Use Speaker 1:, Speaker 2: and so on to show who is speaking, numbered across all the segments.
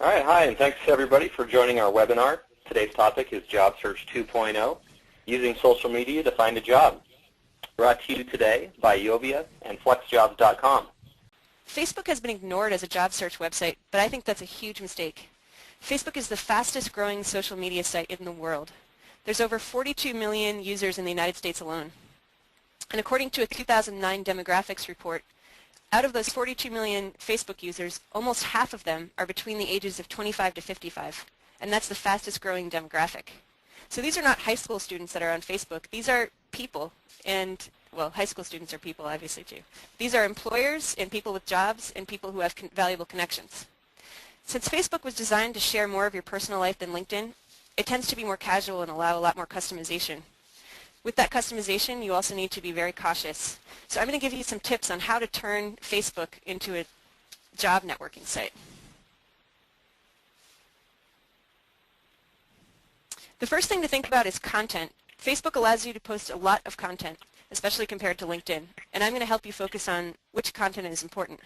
Speaker 1: All right, hi, and thanks everybody for joining our webinar. Today's topic is Job Search 2.0, using social media to find a job. Brought to you today by Yovia and FlexJobs.com.
Speaker 2: Facebook has been ignored as a job search website, but I think that's a huge mistake. Facebook is the fastest growing social media site in the world. There's over 42 million users in the United States alone. And according to a 2009 demographics report, out of those 42 million Facebook users, almost half of them are between the ages of 25 to 55, and that's the fastest growing demographic. So these are not high school students that are on Facebook. These are people, and well, high school students are people obviously too. These are employers and people with jobs and people who have valuable connections. Since Facebook was designed to share more of your personal life than LinkedIn, it tends to be more casual and allow a lot more customization. With that customization, you also need to be very cautious. So I'm going to give you some tips on how to turn Facebook into a job networking site. The first thing to think about is content. Facebook allows you to post a lot of content, especially compared to LinkedIn, and I'm going to help you focus on which content is important.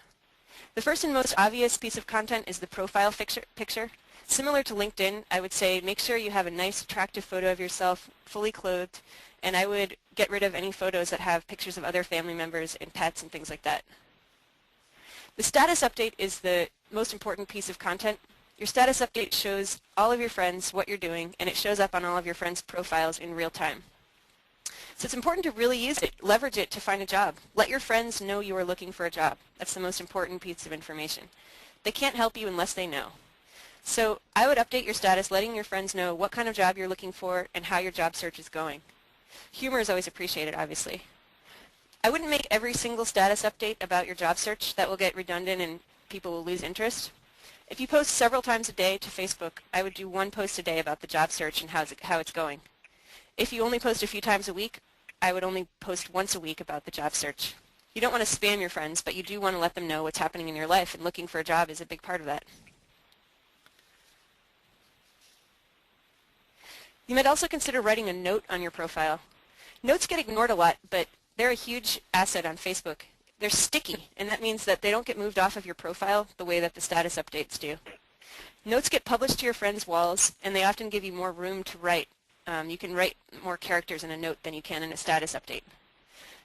Speaker 2: The first and most obvious piece of content is the profile picture. Similar to LinkedIn, I would say make sure you have a nice, attractive photo of yourself, fully clothed, and I would get rid of any photos that have pictures of other family members and pets and things like that. The status update is the most important piece of content. Your status update shows all of your friends what you're doing, and it shows up on all of your friends' profiles in real time. So it's important to really use it, leverage it to find a job. Let your friends know you are looking for a job. That's the most important piece of information. They can't help you unless they know. So I would update your status, letting your friends know what kind of job you're looking for and how your job search is going. Humor is always appreciated, obviously. I wouldn't make every single status update about your job search. That will get redundant and people will lose interest. If you post several times a day to Facebook, I would do one post a day about the job search and how it's going. If you only post a few times a week, I would only post once a week about the job search. You don't want to spam your friends, but you do want to let them know what's happening in your life, and looking for a job is a big part of that. You might also consider writing a note on your profile. Notes get ignored a lot, but they're a huge asset on Facebook. They're sticky, and that means that they don't get moved off of your profile the way that the status updates do. Notes get published to your friends' walls, and they often give you more room to write. You can write more characters in a note than you can in a status update.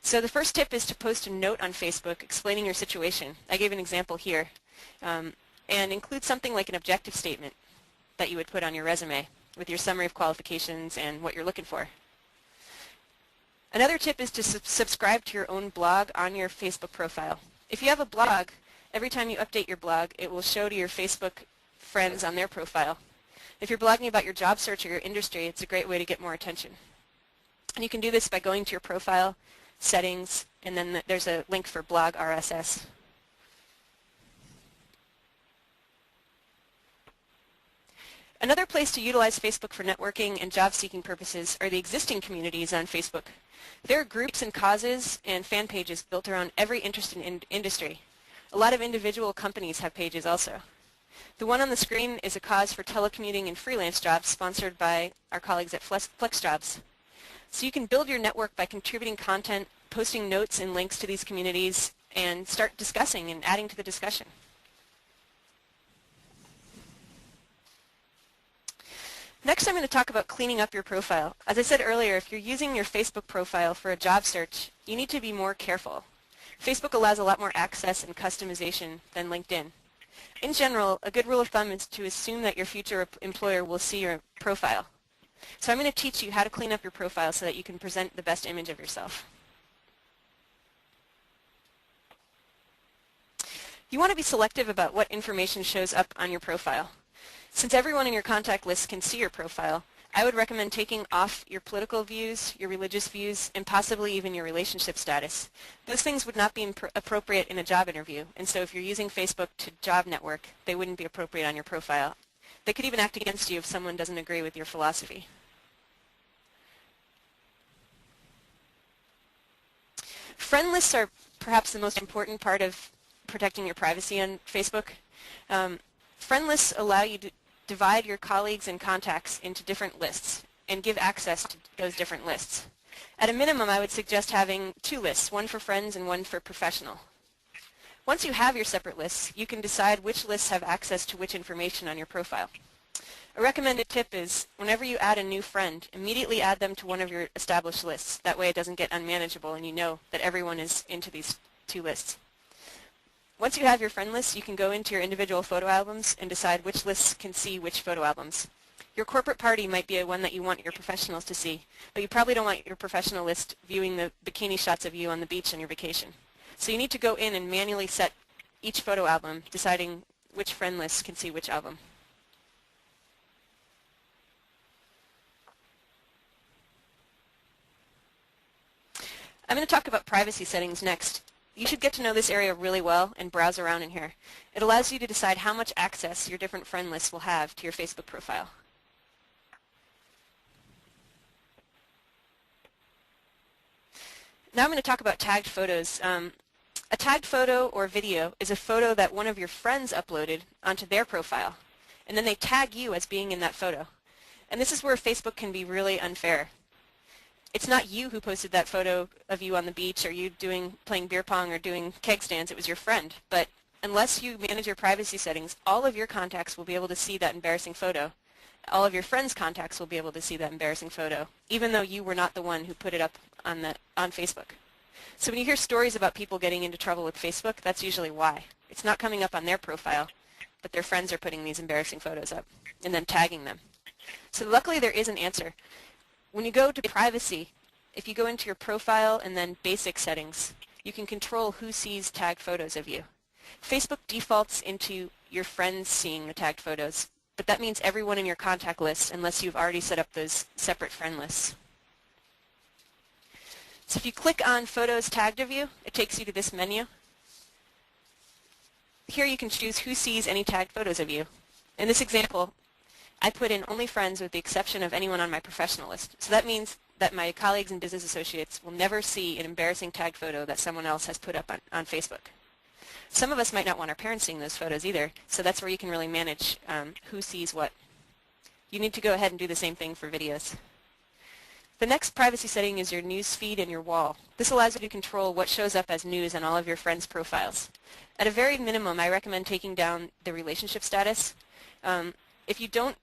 Speaker 2: So the first tip is to post a note on Facebook explaining your situation. I gave an example here. And include something like an objective statement that you would put on your resume with your summary of qualifications and what you're looking for. Another tip is to subscribe to your own blog on your Facebook profile. If you have a blog, every time you update your blog, it will show to your Facebook friends on their profile. If you're blogging about your job search or your industry, it's a great way to get more attention. And you can do this by going to your profile, settings, and then there's a link for blog RSS. Another place to utilize Facebook for networking and job-seeking purposes are the existing communities on Facebook. There are groups and causes and fan pages built around every interest in industry. A lot of individual companies have pages also. The one on the screen is a cause for telecommuting and freelance jobs sponsored by our colleagues at FlexJobs. So you can build your network by contributing content, posting notes and links to these communities, and start discussing and adding to the discussion. Next, I'm going to talk about cleaning up your profile. As I said earlier, if you're using your Facebook profile for a job search, you need to be more careful. Facebook allows a lot more access and customization than LinkedIn. In general, a good rule of thumb is to assume that your future employer will see your profile. So I'm going to teach you how to clean up your profile so that you can present the best image of yourself. You want to be selective about what information shows up on your profile. Since everyone in your contact list can see your profile, I would recommend taking off your political views, your religious views, and possibly even your relationship status. Those things would not be appropriate in a job interview, and so if you're using Facebook to job network, they wouldn't be appropriate on your profile. They could even act against you if someone doesn't agree with your philosophy. Friend lists are perhaps the most important part of protecting your privacy on Facebook. Friend lists allow you to divide your colleagues and contacts into different lists and give access to those different lists. At a minimum, I would suggest having two lists, one for friends and one for professional. Once you have your separate lists, you can decide which lists have access to which information on your profile. A recommended tip is whenever you add a new friend, immediately add them to one of your established lists. That way it doesn't get unmanageable and you know that everyone is into these two lists. Once you have your friend list, you can go into your individual photo albums and decide which lists can see which photo albums. Your corporate party might be one that you want your professionals to see, but you probably don't want your professional list viewing the bikini shots of you on the beach on your vacation. So you need to go in and manually set each photo album, deciding which friend list can see which album. I'm going to talk about privacy settings next. You should get to know this area really well and browse around in here. It allows you to decide how much access your different friend lists will have to your Facebook profile. Now I'm going to talk about tagged photos. A tagged photo or video is a photo that one of your friends uploaded onto their profile, and then they tag you as being in that photo. And this is where Facebook can be really unfair. It's not you who posted that photo of you on the beach or you playing beer pong or doing keg stands. It was your friend. But unless you manage your privacy settings, all of your contacts will be able to see that embarrassing photo. All of your friends' contacts will be able to see that embarrassing photo, even though you were not the one who put it up on Facebook. So when you hear stories about people getting into trouble with Facebook, that's usually why. It's not coming up on their profile, but their friends are putting these embarrassing photos up and then tagging them. So luckily there is an answer. When you go to privacy, if you go into your profile and then basic settings, you can control who sees tagged photos of you. Facebook defaults into your friends seeing the tagged photos, but that means everyone in your contact list unless you've already set up those separate friend lists. So if you click on Photos Tagged of You, it takes you to this menu. Here you can choose who sees any tagged photos of you. In this example, I put in only friends with the exception of anyone on my professional list. So that means that my colleagues and business associates will never see an embarrassing tagged photo that someone else has put up on Facebook. Some of us might not want our parents seeing those photos either, so that's where you can really manage who sees what. You need to go ahead and do the same thing for videos. The next privacy setting is your news feed and your wall. This allows you to control what shows up as news on all of your friends' profiles. At a very minimum, I recommend taking down the relationship status. If you don't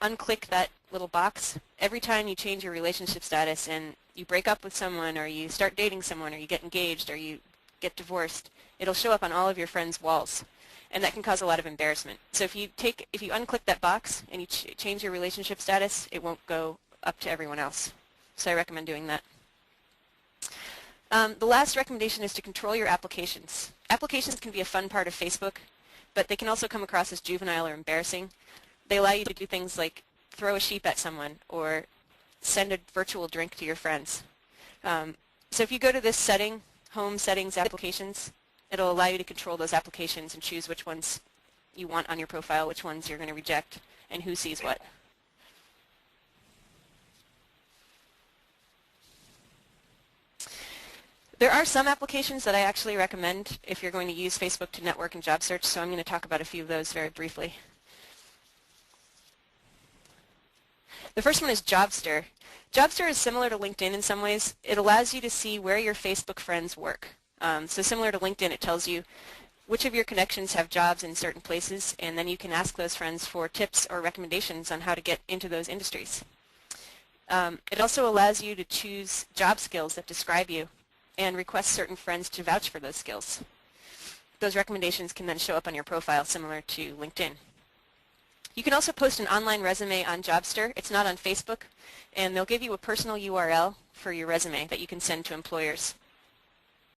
Speaker 2: unclick that little box, every time you change your relationship status and you break up with someone or you start dating someone or you get engaged or you get divorced, it'll show up on all of your friends' walls. And that can cause a lot of embarrassment. So if you unclick that box and you change your relationship status, it won't go up to everyone else. So I recommend doing that. The last recommendation is to control your applications. Applications can be a fun part of Facebook, but they can also come across as juvenile or embarrassing. They allow you to do things like throw a sheep at someone or send a virtual drink to your friends. So if you go to this setting, Home Settings Applications, it'll allow you to control those applications and choose which ones you want on your profile, which ones you're going to reject, and who sees what. There are some applications that I actually recommend if you're going to use Facebook to network and job search, so I'm going to talk about a few of those very briefly. The first one is Jobster. Jobster is similar to LinkedIn in some ways. It allows you to see where your Facebook friends work. So similar to LinkedIn, it tells you which of your connections have jobs in certain places, and then you can ask those friends for tips or recommendations on how to get into those industries. It also allows you to choose job skills that describe you and request certain friends to vouch for those skills. Those recommendations can then show up on your profile similar to LinkedIn. You can also post an online resume on Jobster. It's not on Facebook, and they'll give you a personal URL for your resume that you can send to employers.